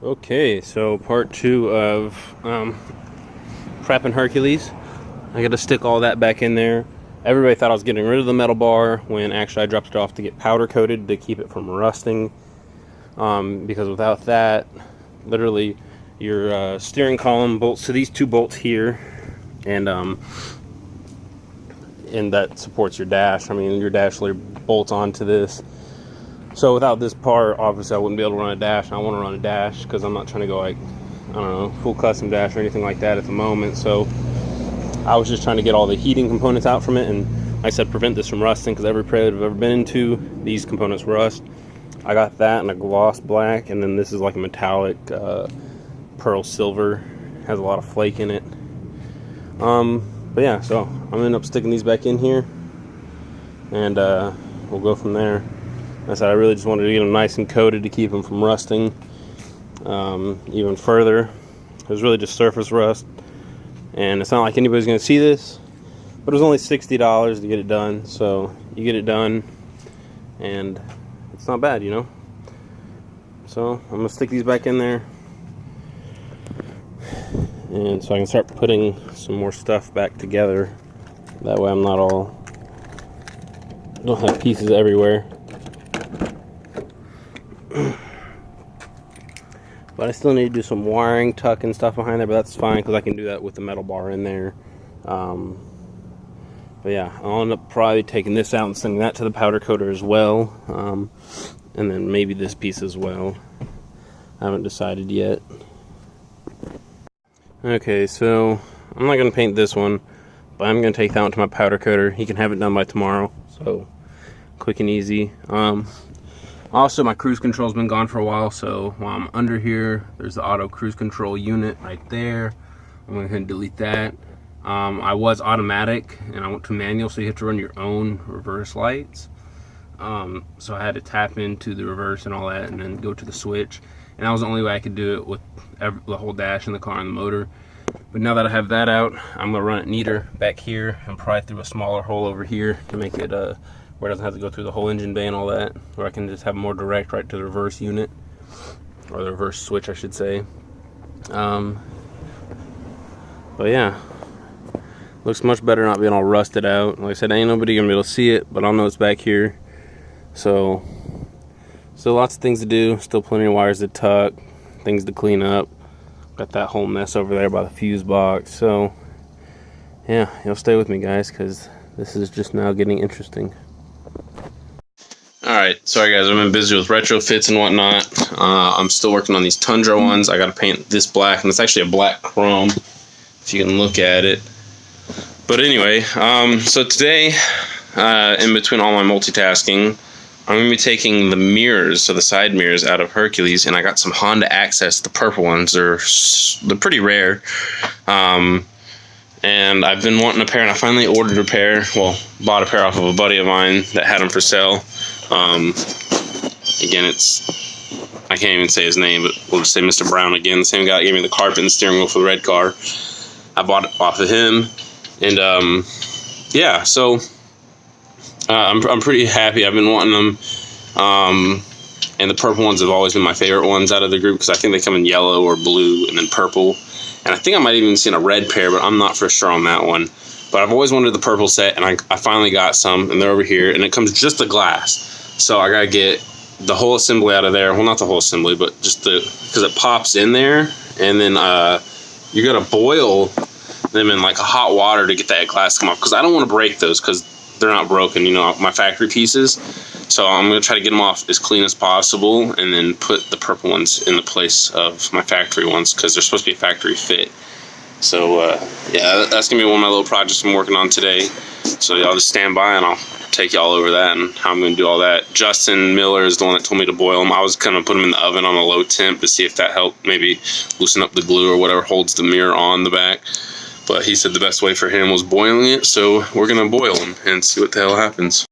Okay, so part two of prepping Hercules. I got to stick all that back in there. Everybody thought I was getting rid of the metal bar when actually I dropped it off to get powder coated to keep it from rusting. Because without that, literally your steering column bolts to these two bolts here, and that supports your dash. I mean, your dash literally bolts onto this. So without this part, obviously I wouldn't be able to run a dash. I want to run a dash because I'm not trying to go like, I don't know, full custom dash or anything like that at the moment. So I was just trying to get all the heating components out from it, and like I said, prevent this from rusting, because every pair that I've ever been into, these components rust. I got that in a gloss black, and then this is like a metallic pearl silver. Has a lot of flake in it. But yeah, so I'm gonna end up sticking these back in here, and we'll go from there. I said I really just wanted to get them nice and coated to keep them from rusting even further. It was really just surface rust, and it's not like anybody's going to see this, but it was only $60 to get it done. So you get it done, and it's not bad, you know. So I'm going to stick these back in there, and so I can start putting some more stuff back together. That way I'm not all, don't have pieces everywhere. But I still need to do some wiring, tuck and stuff behind there, but that's fine because I can do that with the metal bar in there. But yeah, I'll end up probably taking this out and sending that to the powder coater as well. And then maybe this piece as well. I haven't decided yet. Okay, so I'm not going to paint this one, but I'm going to take that one to my powder coater. He can have it done by tomorrow, so quick and easy. Also, my cruise control's been gone for a while, so while I'm under here, there's the auto cruise control unit right there. I'm going to go ahead and delete that. I was automatic, and I went to manual, so you have to run your own reverse lights. So I had to tap into the reverse and all that, and then go to the switch. And that was the only way I could do it with the whole dash in the car and the motor. But now that I have that out, I'm going to run it neater back here, and probably through a smaller hole over here to make it where it doesn't have to go through the whole engine bay and all that, where I can just have more direct right to the reverse unit, or the reverse switch I should say. But yeah, looks much better not being all rusted out. Like I said, ain't nobody gonna be able to see it, but I'll know it's back here. So still lots of things to do, still plenty of wires to tuck, things to clean up. Got that whole mess over there by the fuse box. So yeah, you'll stay with me guys, because this is just now getting interesting. Alright, sorry guys, I've been busy with retrofits and whatnot. I'm still working on these Tundra ones. I gotta paint this black, and it's actually a black chrome, if you can look at it. But anyway, so today, in between all my multitasking, I'm gonna be taking the mirrors, so the side mirrors, out of Hercules, and I got some Honda Access, the purple ones. They're pretty rare. And I've been wanting a pair, and I finally ordered a pair. Well, bought a pair off of a buddy of mine that had them for sale. Again, I can't even say his name, but we'll just say Mr. Brown again. The same guy that gave me the carpet and the steering wheel for the red car. I bought it off of him, and yeah, so I'm pretty happy. I've been wanting them, and the purple ones have always been my favorite ones out of the group, because I think they come in yellow or blue and then purple. And I think I might even seen a red pair, but I'm not for sure on that one. But I've always wanted the purple set, and I finally got some, and they're over here, and it comes just the glass. So I gotta get the whole assembly out of there. Well, not the whole assembly, but just because it pops in there, and then you gotta boil them in like hot water to get that glass to come off. Because I don't want to break those, because they're not broken, you know, my factory pieces. So I'm gonna try to get them off as clean as possible, and then put the purple ones in the place of my factory ones, because they're supposed to be a factory fit. So yeah, that's gonna be one of my little projects I'm working on today. So y'all just stand by, and I'll take y'all over that and how I'm gonna do all that. Justin Miller is the one that told me to boil them. I was gonna put them in the oven on a low temp to see if that helped maybe loosen up the glue or whatever holds the mirror on the back. But he said the best way for him was boiling it, so we're gonna boil them and see what the hell happens.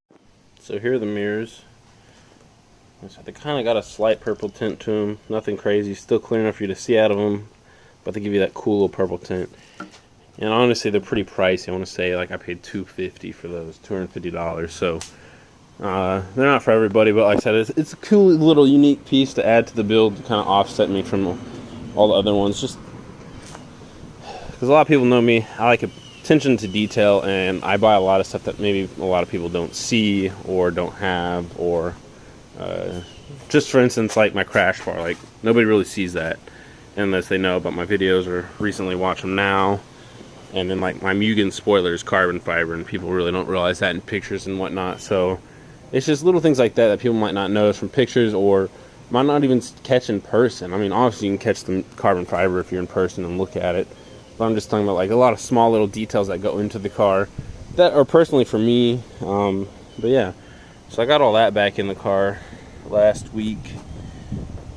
So here are the mirrors. They kind of got a slight purple tint to them, nothing crazy, still clear enough for you to see out of them, but they give you that cool little purple tint. And honestly, they're pretty pricey. I want to say like I paid $250 for those, $250. So They're not for everybody, but like I said, it's a cool little unique piece to add to the build to kind of offset me from all the other ones. Just because a lot of people know me, I like attention to detail, and I buy a lot of stuff that maybe a lot of people don't see or don't have, or just for instance, like my crash bar. Like, nobody really sees that unless they know about my videos or recently watch them now. And then like my Mugen spoiler is carbon fiber, and people really don't realize that in pictures and whatnot. So it's just little things like that that people might not notice from pictures, or might not even catch in person. I mean, obviously you can catch the carbon fiber if you're in person and look at it, but I'm just talking about like a lot of small little details that go into the car that are personally for me. But yeah, so I got all that back in the car last week,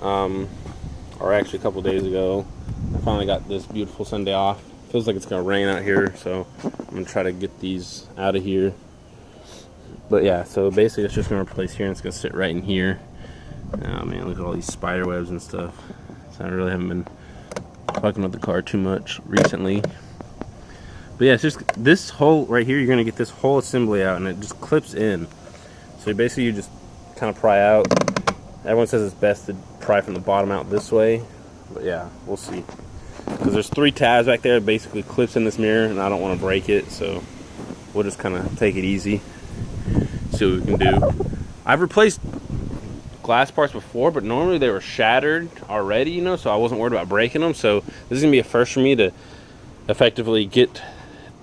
or actually a couple days ago. I finally got this beautiful Sunday off. Feels like it's gonna rain out here, so I'm gonna try to get these out of here. But yeah, so basically it's just gonna replace here, and it's gonna sit right in here. Oh man, look at all these spider webs and stuff. So I really haven't been fucking with the car too much recently. But yeah, it's just this hole right here. You're gonna get this whole assembly out, and it just clips in. So basically you just kind of pry out. Everyone says it's best to pry from the bottom out this way, but yeah, we'll see. Because there's 3 tabs back there, it basically clips in this mirror, and I don't want to break it, so we'll just kind of take it easy, see what we can do. I've replaced glass parts before, but normally they were shattered already, you know, so I wasn't worried about breaking them. So this is gonna be a first for me to effectively get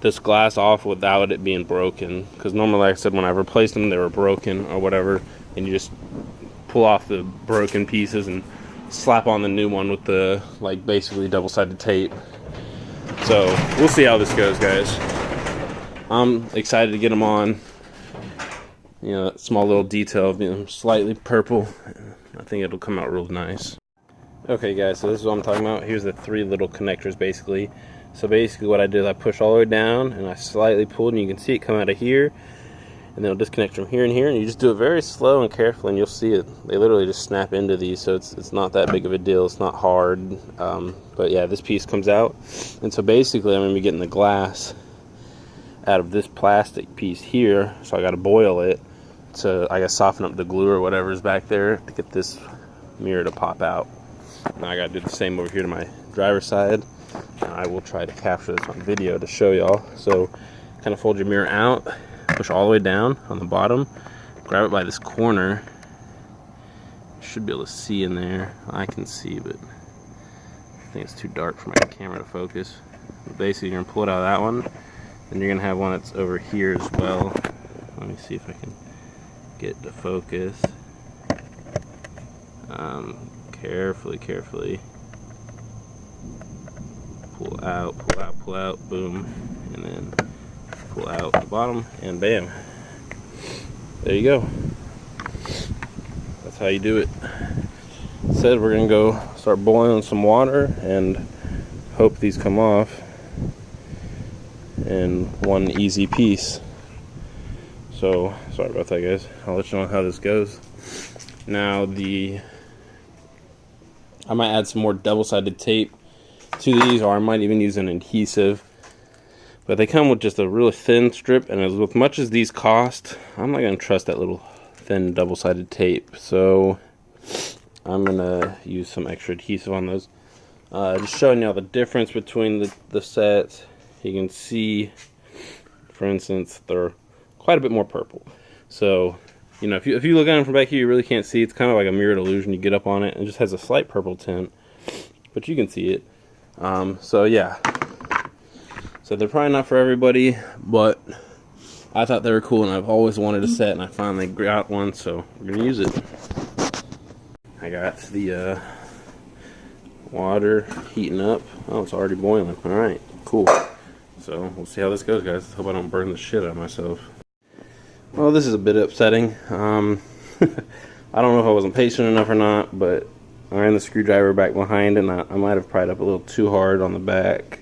this glass off without it being broken, because normally, like I said, when I replaced them they were broken or whatever, and you just pull off the broken pieces and slap on the new one with the, like, basically double-sided tape. So we'll see how this goes, guys. I'm excited to get them on. You know, that small little detail of being slightly purple. I think it'll come out real nice. Okay guys, so this is what I'm talking about. Here's the 3 little connectors basically. So basically what I did is I pushed all the way down and I slightly pulled, and you can see it come out of here, and then it'll disconnect from here and here, and you just do it very slow and carefully, and you'll see it. They literally just snap into these, so it's not that big of a deal. It's not hard. But yeah, this piece comes out, and so basically I'm going to be getting the glass out of this plastic piece here, so I got to boil it to, I guess, soften up the glue or whatever is back there to get this mirror to pop out. Now I got to do the same over here to my driver's side, and I will try to capture this on video to show y'all. So kind of fold your mirror out, push all the way down on the bottom, grab it by this corner. You should be able to see in there. I can see, but I think it's too dark for my camera to focus. But basically you're going to pull it out of that one, and you're going to have one that's over here as well. Let me see if I can get the focus. Carefully pull out, boom, and then pull out the bottom, and bam, there you go. That's how you do it. Said we're gonna go start boiling some water and hope these come off in one easy piece. So sorry about that, guys. I'll let you know how this goes. Now I might add some more double-sided tape to these, or I might even use an adhesive. But they come with just a really thin strip, and as much as these cost, I'm not going to trust that little thin double-sided tape. So I'm going to use some extra adhesive on those. Just showing y'all the difference between the sets. You can see, for instance, they're quite a bit more purple. So, you know, if you look at them from back here, you really can't see. It's kind of like a mirrored illusion. You get up on it, and it just has a slight purple tint, but you can see it. So yeah. So they're probably not for everybody, but I thought they were cool, and I've always wanted a set, and I finally got one, so we're gonna use it. I got the water heating up. Oh, it's already boiling. All right, cool. So we'll see how this goes, guys. Hope I don't burn the shit out of myself. Well, this is a bit upsetting. I don't know if I wasn't patient enough or not, but I ran the screwdriver back behind, and I might have pried up a little too hard on the back.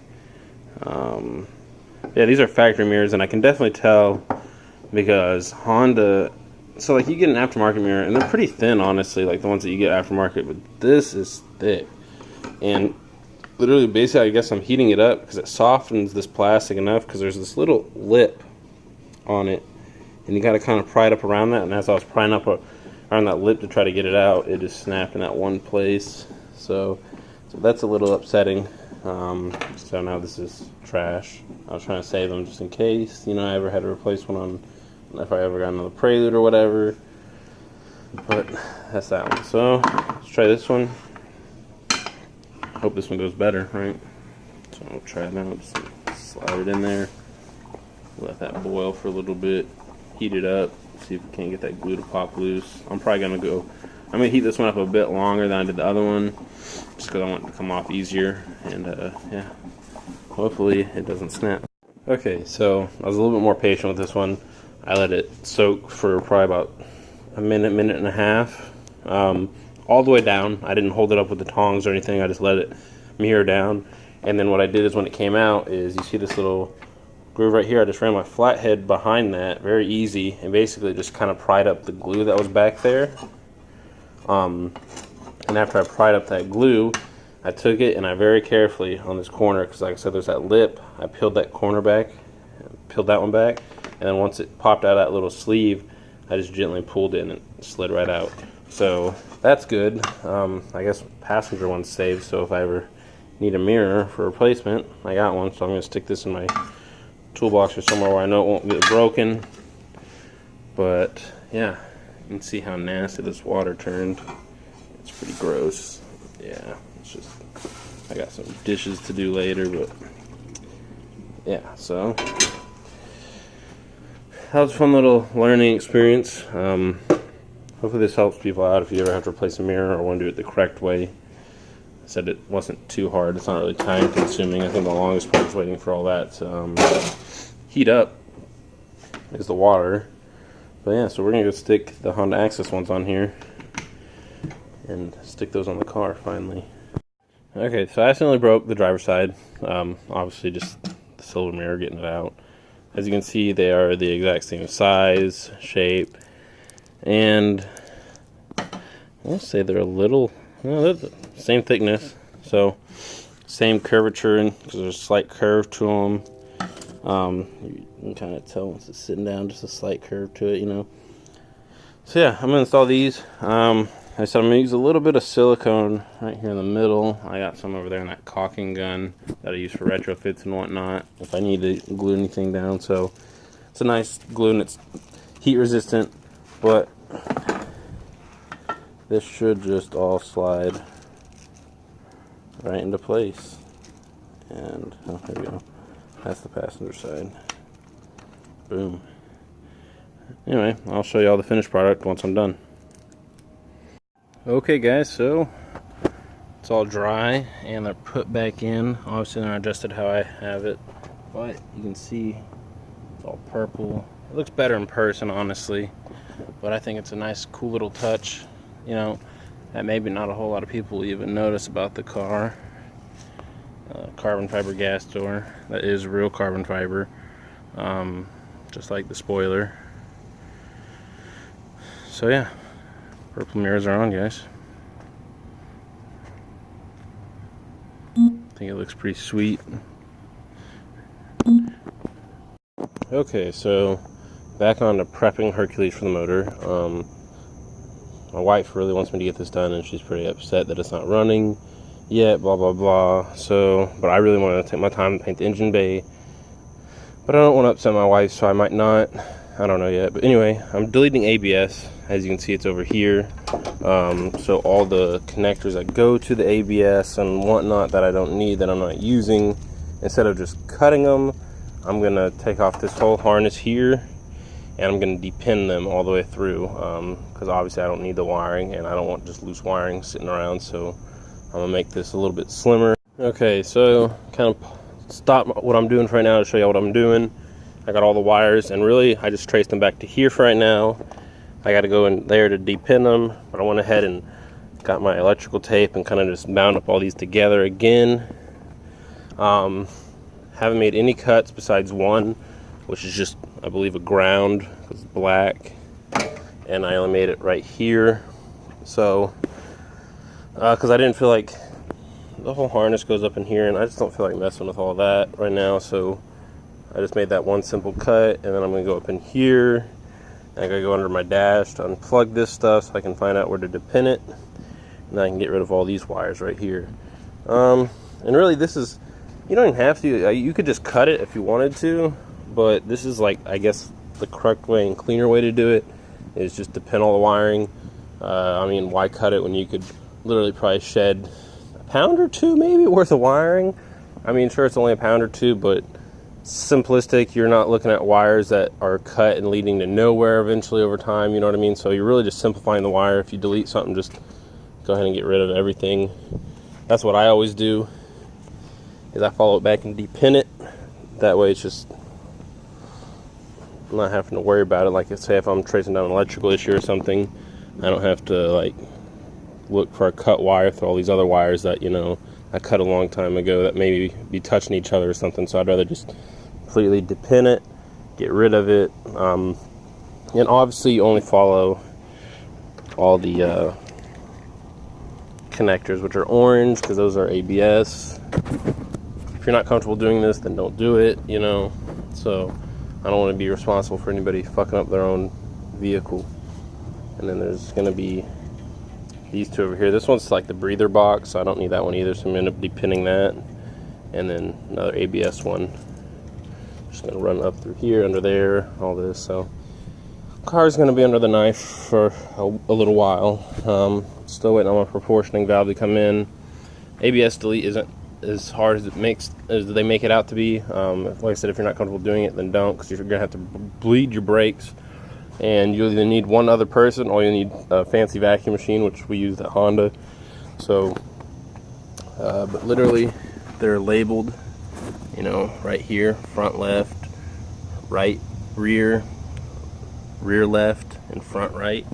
Yeah, these are factory mirrors, and I can definitely tell because Honda, so like you get an aftermarket mirror, and they're pretty thin, honestly, like the ones that you get aftermarket, but this is thick. And literally, basically, I guess I'm heating it up because it softens this plastic enough, because there's this little lip on it, and you got to kind of pry it up around that. And as I was prying up around that lip to try to get it out, it just snapped in that one place. So that's a little upsetting. So now this is trash. I was trying to save them just in case, you know, I ever had to replace one on, if I ever got another Prelude or whatever. But that's that one. So let's try this one. Hope this one goes better, right? So I'll try it out. Just slide it in there. Let that boil for a little bit. Heat it up. See if we can't get that glue to pop loose. I'm gonna heat this one up a bit longer than I did the other one, just because I want it to come off easier. And yeah, hopefully it doesn't snap. Okay, so I was a little bit more patient with this one. I let it soak for probably about a minute and a half, all the way down. I didn't hold it up with the tongs or anything. I just let it mirror down. And then what I did is, when it came out, is you see this little groove right here. I just ran my flathead behind that, very easy, and basically just kind of pried up the glue that was back there. And after I pried up that glue, I took it and I very carefully on this corner, because like I said, there's that lip, I peeled that corner back, peeled that one back, and then once it popped out of that little sleeve, I just gently pulled it and it slid right out. So that's good. I guess passenger one's saved, so if I ever need a mirror for replacement, I got one. So I'm going to stick this in my toolbox or somewhere where I know it won't get broken. But yeah, you can see how nasty this water turned. It's pretty gross. Yeah, it's just, I got some dishes to do later, but yeah, so that was a fun little learning experience. Hopefully this helps people out if you ever have to replace a mirror or want to do it the correct way. I said it wasn't too hard. It's not really time consuming. I think the longest part is waiting for all that to heat up is the water. But yeah, so we're going to go stick the Honda Access ones on here and stick those on the car finally. Okay, so I accidentally broke the driver's side. Obviously just the silver mirror getting it out. As you can see, they are the exact same size, shape, and I'll say they're a little, well, they're the same thickness, so same curvature, because there's a slight curve to them. You can kind of tell once it's sitting down, just a slight curve to it, you know. So yeah, I'm going to install these. I said I'm going to use a little bit of silicone right here in the middle. I got some over there in that caulking gun that I use for retrofits and whatnot, if I need to glue anything down. So it's a nice glue and it's heat resistant, but this should just all slide right into place. And oh, there we go. That's the passenger side. Boom. Anyway, I'll show you all the finished product once I'm done. Okay guys, so it's all dry and they're put back in. Obviously they're adjusted how I have it, but you can see it's all purple. It looks better in person, honestly, but I think it's a nice, cool little touch, you know, that maybe not a whole lot of people even notice about the car. Carbon fiber gas door. That is real carbon fiber, just like the spoiler. So yeah, purple mirrors are on, guys. I think it looks pretty sweet. Okay, so back on to prepping Hercules for the motor. My wife really wants me to get this done, and she's pretty upset that it's not running yet, blah blah blah. So, but I really want to take my time and paint the engine bay, but I don't want to upset my wife, so I might not. I don't know yet. But anyway, I'm deleting ABS. As you can see, it's over here. So all the connectors that go to the ABS and whatnot that I don't need, that I'm not using, instead of just cutting them, I'm gonna take off this whole harness here and I'm gonna depin them all the way through, because obviously I don't need the wiring and I don't want just loose wiring sitting around. So I'm gonna make this a little bit slimmer. Okay, so kind of stop what I'm doing for right now to show you what I'm doing. I got all the wires, and really I just traced them back to here for right now. I got to go in there to depin them, but I went ahead and got my electrical tape and kind of just bound up all these together again. Haven't made any cuts besides one, which is just, I believe, a ground, because it's black, and I only made it right here. So because I didn't feel like, the whole harness goes up in here and I just don't feel like messing with all that. that right now, so I just made that one simple cut, and then I'm going to go up in here I gotta go under my dash to unplug this stuff so I can find out where to depin it, and then I can get rid of all these wires right here. And really, this is, you don't even have to. You could just cut it if you wanted to, but this is like, I guess, the correct way and cleaner way to do it is just depin all the wiring. I mean, why cut it when you could literally probably shed a pound or two maybe worth of wiring? I mean, sure, it's only a pound or two, but simplistic. You're not looking at wires that are cut and leading to nowhere eventually over time, you know what I mean? So you're really just simplifying the wire. If you delete something, just go ahead and get rid of everything. That's what I always do, is I follow it back and depin it. That way it's just, I'm not having to worry about it. Like, say if I'm tracing down an electrical issue or something, I don't have to like look for a cut wire through all these other wires that, you know, I cut a long time ago that maybe be touching each other or something. So I'd rather just completely depin it, get rid of it. And obviously you only follow all the connectors, which are orange, because those are ABS. If you're not comfortable doing this, then don't do it, you know. So I don't want to be responsible for anybody fucking up their own vehicle. And then there's going to be these two over here. This one's like the breather box, so I don't need that one either, so I'm going to end up depinning that. And then another ABS one. Just going to run up through here, under there, all this. So car's going to be under the knife for a little while. Still waiting on my proportioning valve to come in. ABS delete isn't as hard as they make it out to be. Like I said, if you're not comfortable doing it, then don't, because you're going to have to bleed your brakes. And you either need one other person, or you need a fancy vacuum machine, which we use at Honda. So, but literally, they're labeled, you know, right here: front left, right rear, rear left, and front right.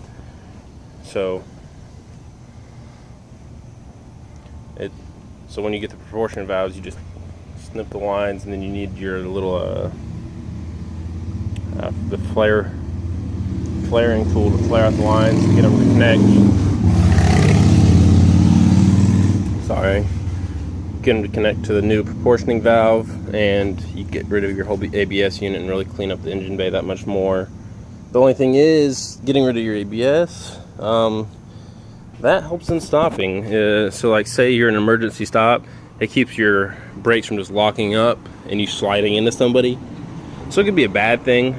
So, so when you get the proportion valves, you just snip the lines, and then you need your little the flaring tool to flare out the lines to get them to connect. Sorry. Get them to connect to the new proportioning valve, and you get rid of your whole ABS unit and really clean up the engine bay that much more. The only thing is, getting rid of your ABS, that helps in stopping. So like, say you're in an emergency stop, it keeps your brakes from just locking up and you sliding into somebody. So it could be a bad thing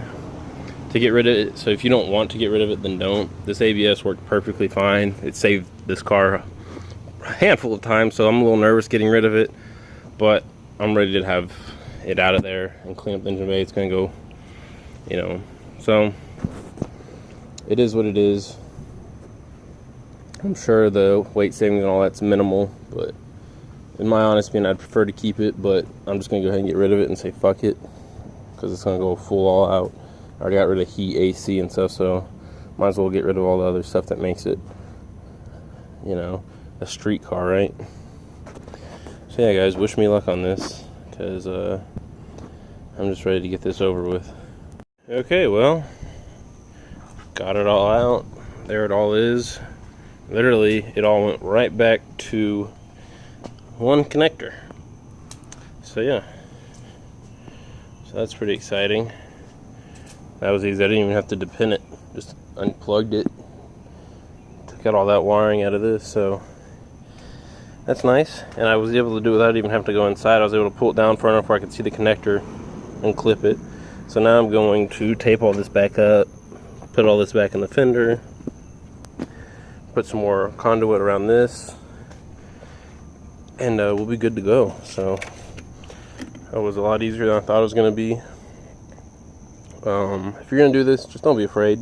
to get rid of it. So if you don't want to get rid of it, then don't. This ABS worked perfectly fine. It saved this car a handful of times, so I'm a little nervous getting rid of it, but I'm ready to have it out of there and clean up the engine bay. It's gonna go, you know, so it is what it is. I'm sure the weight savings and all that's minimal, but in my honest opinion, I'd prefer to keep it, but I'm just gonna go ahead and get rid of it and say fuck it, because it's gonna go full all out. I already got rid of heat, AC, and stuff, so might as well get rid of all the other stuff that makes it, you know, a street car, right? So yeah, guys, wish me luck on this, because I'm just ready to get this over with. Okay, well, got it all out. There it all is. Literally, it all went right back to one connector. So yeah, so that's pretty exciting. That was easy. I didn't even have to depin it. Just unplugged it. Took out all that wiring out of this, so that's nice. And I was able to do it without even having to go inside. I was able to pull it down far enough where I could see the connector and clip it. So now I'm going to tape all this back up, put all this back in the fender, put some more conduit around this, and we'll be good to go. So that was a lot easier than I thought it was going to be. If you're gonna do this, just don't be afraid.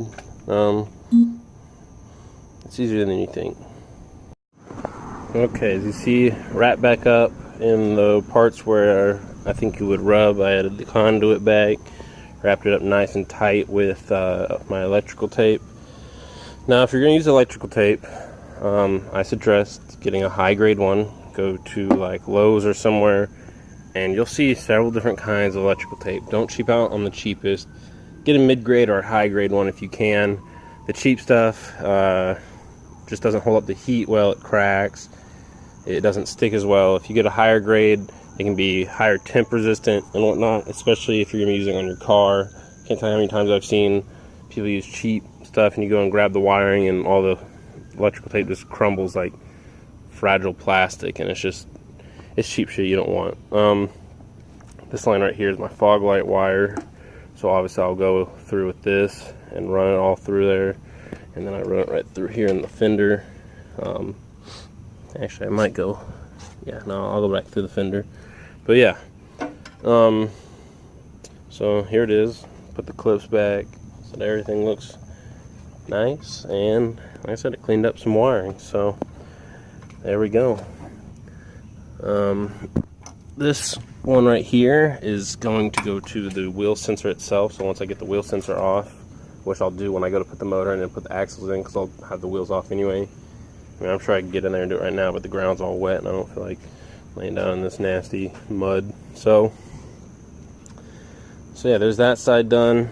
It's easier than you think. Okay, as you see, wrap back up in the parts where I think you would rub. I added the conduit back, wrapped it up nice and tight with my electrical tape. Now, if you're gonna use electrical tape, I suggest getting a high grade one. Go to like Lowe's or somewhere, and you'll see several different kinds of electrical tape. Don't cheap out on the cheapest. Get a mid-grade or a high-grade one if you can. The cheap stuff just doesn't hold up the heat well. It cracks. It doesn't stick as well. If you get a higher grade, it can be higher temp resistant and whatnot, especially if you're going to be using it on your car. Can't tell you how many times I've seen people use cheap stuff and you go and grab the wiring and all the electrical tape just crumbles like fragile plastic, and it's cheap shit you don't want. This line right here is my fog light wire, so obviously I'll go through with this and run it all through there, and then I run it right through here in the fender. Actually I might go, yeah, no, I'll go back through the fender, but yeah. So here it is, put the clips back so that everything looks nice, and like I said, it cleaned up some wiring, so there we go. This one right here is going to go to the wheel sensor itself, so once I get the wheel sensor off, which I'll do when I go to put the motor in and put the axles in, because I'll have the wheels off anyway. I mean, I'm sure I can get in there and do it right now, but the ground's all wet and I don't feel like laying down in this nasty mud. So yeah, there's that side done.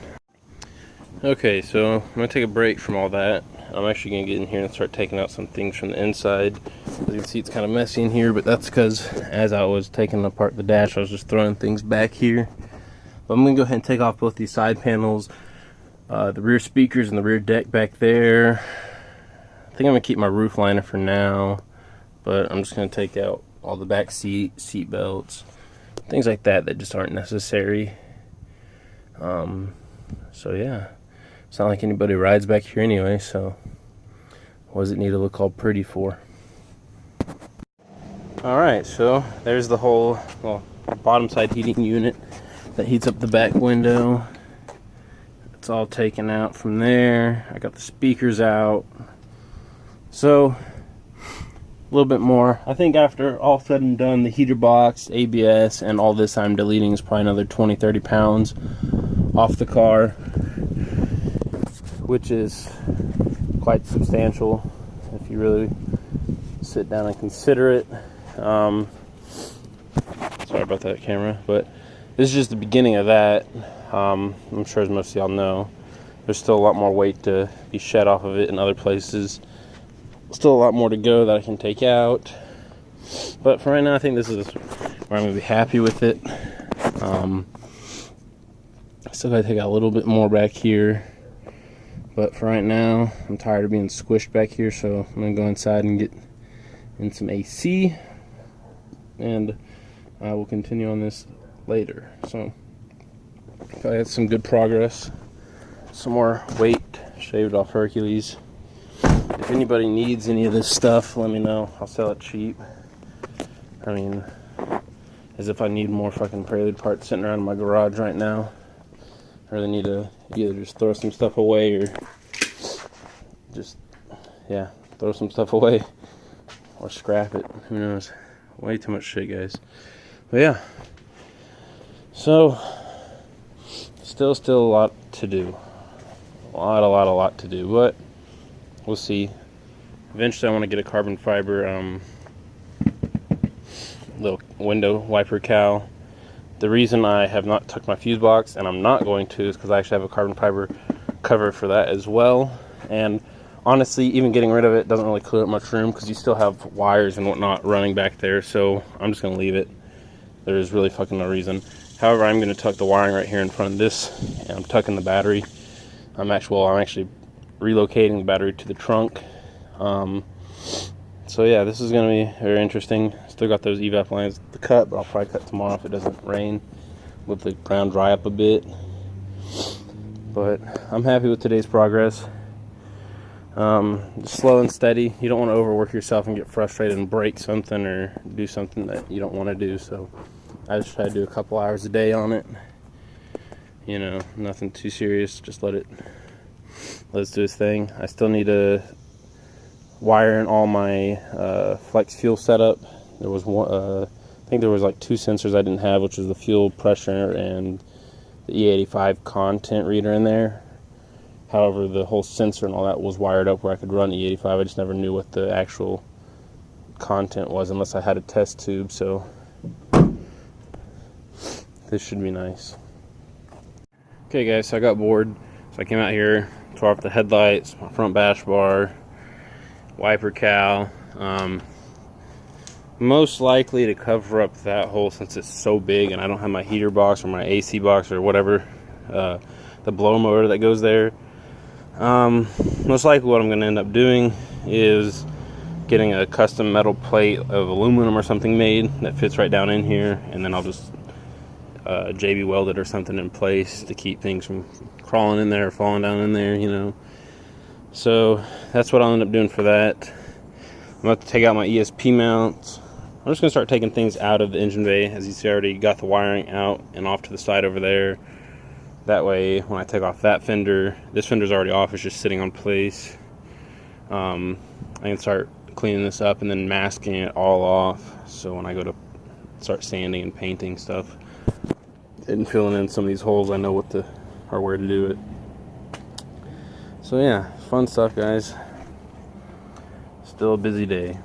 Okay, so I'm gonna take a break from all that. I'm actually gonna get in here and start taking out some things from the inside. As you can see, it's kind of messy in here, but that's because as I was taking apart the dash, I was just throwing things back here. But I'm gonna go ahead and take off both these side panels, the rear speakers and the rear deck back there. I think I'm gonna keep my roof liner for now, but I'm just gonna take out all the back seat belts, things like that that just aren't necessary. So yeah, it's not like anybody rides back here anyway, so what does it need to look all pretty for? Alright, so there's the whole bottom side heating unit that heats up the back window. It's all taken out from there. I got the speakers out. So a little bit more. I think after all said and done, the heater box, ABS, and all this I'm deleting is probably another 20-30 pounds off the car, which is quite substantial if you really sit down and consider it. Sorry about that camera, but this is just the beginning of that. I'm sure, as most of y'all know, there's still a lot more weight to be shed off of it in other places. Still a lot more to go that I can take out, but for right now I think this is where I'm going to be happy with it. Still got to take out a little bit more back here, but for right now I'm tired of being squished back here, so I'm going to go inside and get in some AC, and I will continue on this later. So I had some good progress, some more weight shaved off Hercules. If anybody needs any of this stuff, let me know. I'll sell it cheap. I mean, as if I need more fucking prelude parts sitting around in my garage right now. I really need to either just throw some stuff away or just, yeah, throw some stuff away or scrap it. Who knows? Way too much shit, guys. But yeah. So, still a lot to do. A lot to do, but we'll see. Eventually I want to get a carbon fiber little window wiper cowl. The reason I have not tucked my fuse box, and I'm not going to, is because I actually have a carbon fiber cover for that as well. And honestly, even getting rid of it doesn't really clear up much room because you still have wires and whatnot running back there, so I'm just going to leave it. There is really fucking no reason. However, I'm going to tuck the wiring right here in front of this, and I'm tucking the battery. I'm actually relocating the battery to the trunk. So yeah, this is going to be very interesting. Still got those evap lines to cut, but I'll probably cut tomorrow if it doesn't rain. Let the ground dry up a bit. But I'm happy with today's progress. Just slow and steady. You don't want to overwork yourself and get frustrated and break something or do something that you don't want to do. So I just try to do a couple hours a day on it. You know, nothing too serious. Just let it do its thing. I still need to wire in all my flex fuel setup. There was one, I think there was like 2 sensors I didn't have, which was the fuel pressure and the E85 content reader in there. However, the whole sensor and all that was wired up where I could run E85. I just never knew what the actual content was unless I had a test tube, so this should be nice. Okay guys, so I got bored, so I came out here, tore off the headlights, my front bash bar, wiper cowl, most likely to cover up that hole since it's so big and I don't have my heater box or my AC box or whatever, the blow motor that goes there. Most likely what I'm going to end up doing is getting a custom metal plate of aluminum or something made that fits right down in here, and then I'll just JB weld it or something in place to keep things from crawling in there or falling down in there, you know. So that's what I'll end up doing for that. I'm about to take out my ESP mounts. I'm just going to start taking things out of the engine bay. As you see, I already got the wiring out and off to the side over there. That way, when I take off that fender, this fender's already off, it's just sitting on place. I can start cleaning this up and then masking it all off. So when I go to start sanding and painting stuff and filling in some of these holes, I know where to do it. So yeah, fun stuff, guys. Still a busy day.